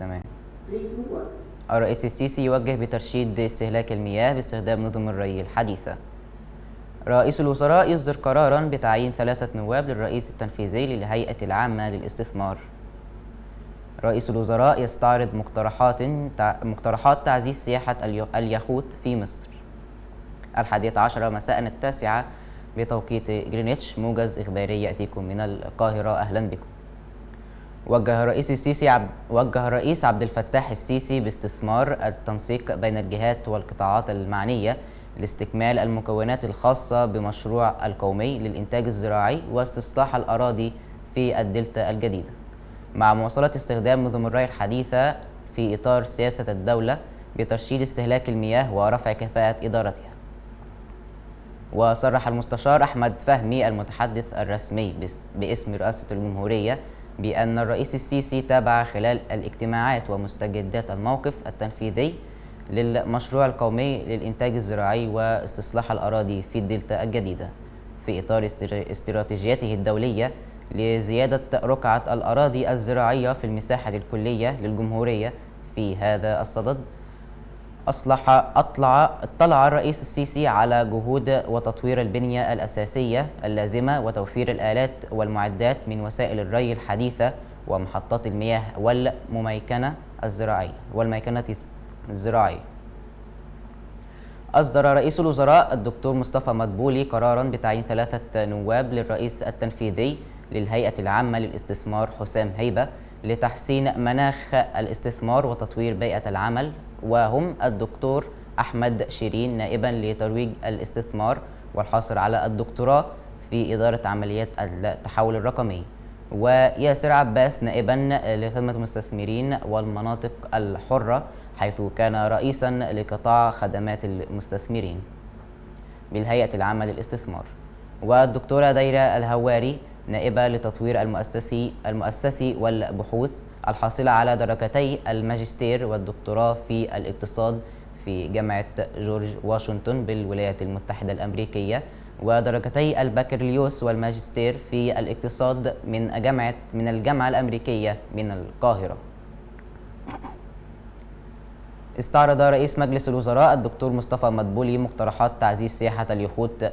تمام. 3 2 1. الرئيس السيسي يوجه بترشيد استهلاك المياه باستخدام نظم الري الحديثة. رئيس الوزراء يصدر قرارا بتعيين 3 نواب للرئيس التنفيذي للهيئة العامة للاستثمار. رئيس الوزراء يستعرض مقترحات تعزيز سياحة اليخوت في مصر. 11 مساء 9 بتوقيت جرينتش، موجز إخباري يأتيكم من القاهرة. أهلا بكم. وجه الرئيس عبد الفتاح السيسي باستثمار التنسيق بين الجهات والقطاعات المعنية لاستكمال المكونات الخاصة بمشروع القومي للإنتاج الزراعي واستصلاح الأراضي في الدلتا الجديدة، مع مواصلة استخدام نظم الري الحديثة في إطار سياسة الدولة بترشيد استهلاك المياه ورفع كفاءة إدارتها. وصرح المستشار أحمد فهمي المتحدث الرسمي باسم رئاسة الجمهورية بأن الرئيس السيسي تابع خلال الاجتماعات ومستجدات الموقف التنفيذي للمشروع القومي للإنتاج الزراعي واستصلاح الأراضي في الدلتا الجديدة في إطار استراتيجيته الدولية لزيادة رقعة الأراضي الزراعية في المساحة الكلية للجمهورية. في هذا الصدد اطلع الرئيس السيسي على جهود وتطوير البنية الأساسية اللازمة وتوفير الآلات والمعدات من وسائل الري الحديثة ومحطات المياه والميكنة الزراعية. أصدر رئيس الوزراء الدكتور مصطفى مدبولي قراراً بتعيين 3 نواب للرئيس التنفيذي للهيئة العامة للاستثمار حسام هيبة لتحسين مناخ الاستثمار وتطوير بيئة العمل، وهم الدكتور أحمد شيرين نائباً لترويج الاستثمار والحاصل على الدكتوراه في إدارة عمليات التحول الرقمي، وياسر عباس نائباً لخدمة المستثمرين والمناطق الحرة حيث كان رئيساً لقطاع خدمات المستثمرين بالهيئة العامة للاستثمار، والدكتورة دايرة الهواري نائبة لتطوير المؤسسي والبحوث الحاصلة على درجتي الماجستير والدكتوراه في الاقتصاد في جامعة جورج واشنطن بالولايات المتحدة الأمريكية، ودرجتي البكالوريوس والماجستير في الاقتصاد من الجامعة الأمريكية من القاهرة. استعرض رئيس مجلس الوزراء الدكتور مصطفى مدبولي مقترحات تعزيز سياحة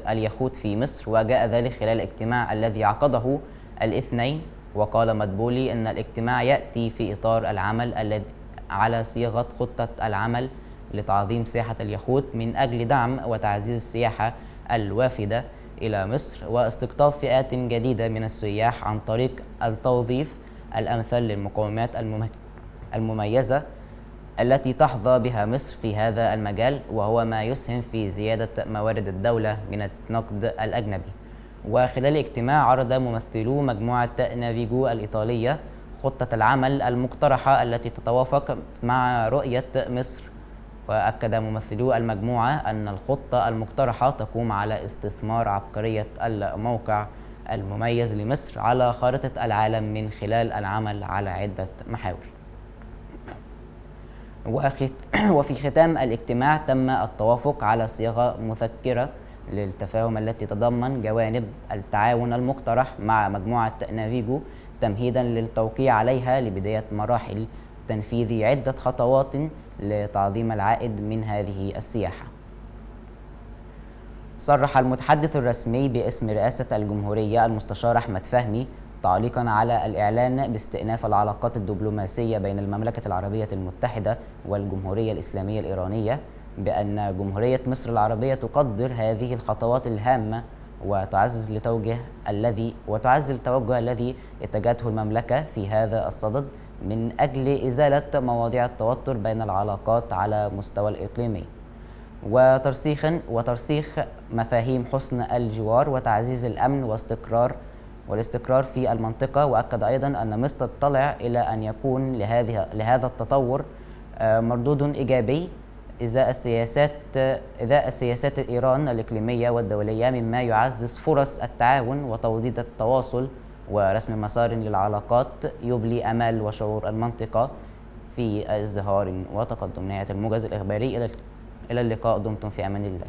اليخوت في مصر، وجاء ذلك خلال الاجتماع الذي عقده الاثنين. وقال مدبولي أن الاجتماع يأتي في إطار العمل الذي على صياغة خطة العمل لتعظيم سياحة اليخوت من أجل دعم وتعزيز السياحة الوافدة إلى مصر واستقطاب فئات جديدة من السياح عن طريق التوظيف الأمثل للمقومات المميزة التي تحظى بها مصر في هذا المجال، وهو ما يسهم في زيادة موارد الدولة من النقد الأجنبي. وخلال الاجتماع عرض ممثلو مجموعة نافيجو الإيطالية خطة العمل المقترحة التي تتوافق مع رؤية مصر، وأكد ممثلو المجموعة أن الخطة المقترحة تقوم على استثمار عبقرية الموقع المميز لمصر على خارطة العالم من خلال العمل على عدة محاور. وفي ختام الاجتماع تم التوافق على صياغة مذكرة للتفاهم التي تتضمن جوانب التعاون المقترح مع مجموعة نافيجو تمهيدا للتوقيع عليها لبداية مراحل تنفيذ عدة خطوات لتعظيم العائد من هذه السياحة. صرح المتحدث الرسمي باسم رئاسة الجمهورية المستشار أحمد فهمي تعليقا على الإعلان باستئناف العلاقات الدبلوماسية بين المملكة العربية المتحدة والجمهورية الإسلامية الإيرانية بأن جمهورية مصر العربية تقدر هذه الخطوات الهامة وتعزز التوجه الذي اتجهته المملكة في هذا الصدد من أجل إزالة مواضيع التوتر بين العلاقات على مستوى الإقليمي وترسيخ مفاهيم حسن الجوار وتعزيز الأمن والاستقرار في المنطقة. وأكد أيضا أن مصر تطلع إلى أن يكون لهذا التطور مردود إيجابي إزاء سياسات إيران الإقليمية والدولية، مما يعزز فرص التعاون وتوطيد التواصل ورسم مسار للعلاقات يبلي أمال وشعور المنطقة في ازدهار وتقدم. نهاية الموجز الإخباري، إلى اللقاء، دمتم في أمان الله.